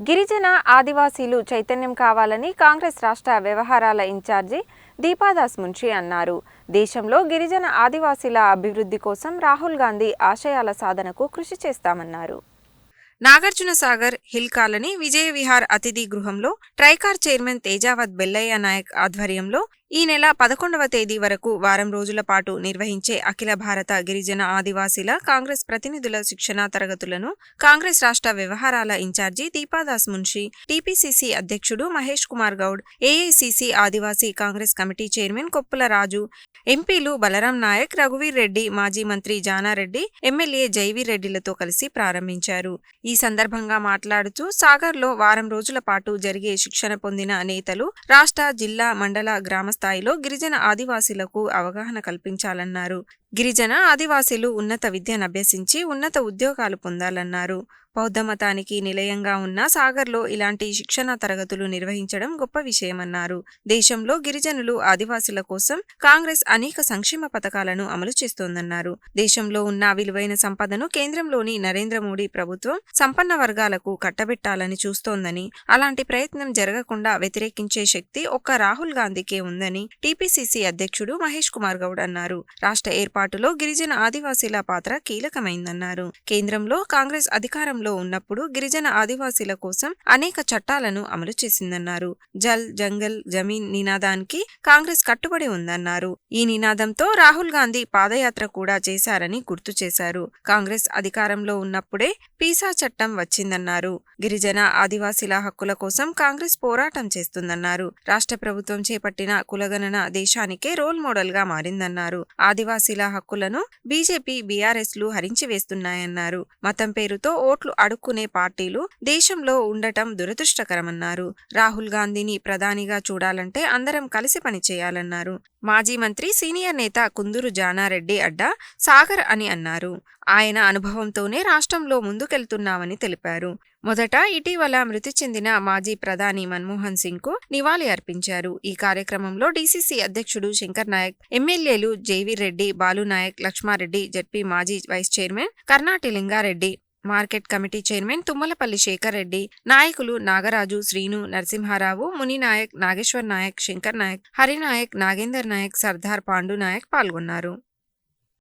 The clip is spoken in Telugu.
గిరిజన ఆదివాసీలు చైతన్యం కావాలని కాంగ్రెస్ రాష్ట్ర వ్యవహారాల ఇన్ఛార్జి దీపాదాస్ మున్షి అన్నారు. దేశంలో గిరిజన ఆదివాసీల అభివృద్ధి కోసం రాహుల్ గాంధీ ఆశయాల సాధనకు కృషి చేస్తామన్నారు. నాగార్జున సాగర్ హిల్ కాలనీ విజయ విహార్ అతిథి గృహంలో ట్రైకార్ చైర్మన్ తేజావత్ బెల్లయ్య నాయక్ ఆధ్వర్యంలో ఈ నెల 11వ తేదీ వరకు వారం రోజుల పాటు నిర్వహించే అఖిల భారత గిరిజన ఆదివాసీల కాంగ్రెస్ ప్రతినిధుల శిక్షణా తరగతులను కాంగ్రెస్ రాష్ట్ర వ్యవహారాల ఇన్ఛార్జి దీపాదాస్ మున్షి, టీపీసీసీ అధ్యక్షుడు మహేష్ కుమార్ గౌడ్, ఏఐసీసీ ఆదివాసీ కాంగ్రెస్ కమిటీ చైర్మన్ కొప్పుల రాజు, ఎంపీలు బలరాం నాయక్, రఘువీర్ రెడ్డి, మాజీ మంత్రి జానారెడ్డి, ఎమ్మెల్యే జైవీర్ రెడ్డిలతో కలిసి ప్రారంభించారు. ఈ సందర్భంగా మాట్లాడుతూ సాగర్లో వారం రోజుల పాటు జరిగే శిక్షణ పొందిన నేతలు రాష్ట్ర, జిల్లా, మండల, గ్రామ స్థాయిలో గిరిజన ఆదివాసీలకు అవగాహన కల్పించాలన్నారు. గిరిజన ఆదివాసీలు ఉన్నత విద్యనభ్యసించి ఉన్నత ఉద్యోగాలు పొందాలన్నారు. బౌద్ధ మతానికి నిలయంగా ఉన్న సాగర్లో ఇలాంటి శిక్షణ తరగతులు నిర్వహించడం గొప్ప విషయమన్నారు. దేశంలో గిరిజనులు, ఆదివాసీల కోసం కాంగ్రెస్ అనేక సంక్షేమ పథకాలను అమలు చేస్తోందన్నారు. దేశంలో ఉన్న విలువైన సంపదను కేంద్రంలోని నరేంద్ర మోడీ ప్రభుత్వం సంపన్న వర్గాలకు కట్టబెట్టాలని చూస్తోందని, అలాంటి ప్రయత్నం జరగకుండా వ్యతిరేకించే శక్తి ఒక్క రాహుల్ గాంధీకే ఉందని టీపీసీసీ అధ్యక్షుడు మహేష్ కుమార్ గౌడ్ అన్నారు. రాష్ట్ర ఏర్పాటులో గిరిజన ఆదివాసీల పాత్ర కీలకమైందన్నారు. కేంద్రంలో కాంగ్రెస్ అధికారం ఉన్నప్పుడు గిరిజన ఆదివాసీల కోసం అనేక చట్టాలను అమలు చేసిందన్నారు. జల్, జంగల్, జమీన్ నినాదానికి కాంగ్రెస్ కట్టుబడి ఉందన్నారు. ఈ నినాదంతో రాహుల్ గాంధీ పాదయాత్ర కూడా చేశారని గుర్తు చేశారు. కాంగ్రెస్ అధికారంలో ఉన్నప్పుడే పీసా చట్టం వచ్చిందన్నారు. గిరిజన ఆదివాసీల హక్కుల కోసం కాంగ్రెస్ పోరాటం చేస్తుందన్నారు. రాష్ట్ర ప్రభుత్వం చేపట్టిన కులగణన దేశానికే రోల్ మోడల్ గా మారిందన్నారు. ఆదివాసీల హక్కులను బీజేపీ, బీఆర్ఎస్లు హరించి వేస్తున్నాయన్నారు. మతం పేరుతో ఓట్లు అడుక్కునే పార్టీలు దేశంలో ఉండటం దురదృష్టకరమన్నారు. రాహుల్ గాంధీని ప్రధానిగా చూడాలంటే అందరం కలిసి పనిచేయాలన్నారు. మాజీ మంత్రి, సీనియర్ నేత కుందూరు జానారెడ్డి అడ్డా సాగర్ అని అన్నారు. ఆయన అనుభవంతోనే రాష్ట్రంలో ముందుకెళ్తున్నామని తెలిపారు. మొదట ఇటీవల మృతి చెందిన మాజీ ప్రధాని మన్మోహన్ సింగ్ కు నివాళి అర్పించారు. ఈ కార్యక్రమంలో డీసీసీ అధ్యక్షుడు శంకర్ నాయక్, ఎమ్మెల్యేలు జైవీర్ రెడ్డి, బాలు నాయక్, లక్ష్మారెడ్డి, జడ్పీ మాజీ vice chairman Karnati Linga Reddy, market committee chairman Thummalapalli Shekar Reddy, నాయకులు నాగరాజు, శ్రీను, నరసింహారావు, ముని నాయక్, నాగేశ్వర్ నాయక్, శంకర్ నాయక్, హరినాయక్, నాగేందర్ నాయక్, సర్దార్ పాండు నాయక్ పాల్గొన్నారు.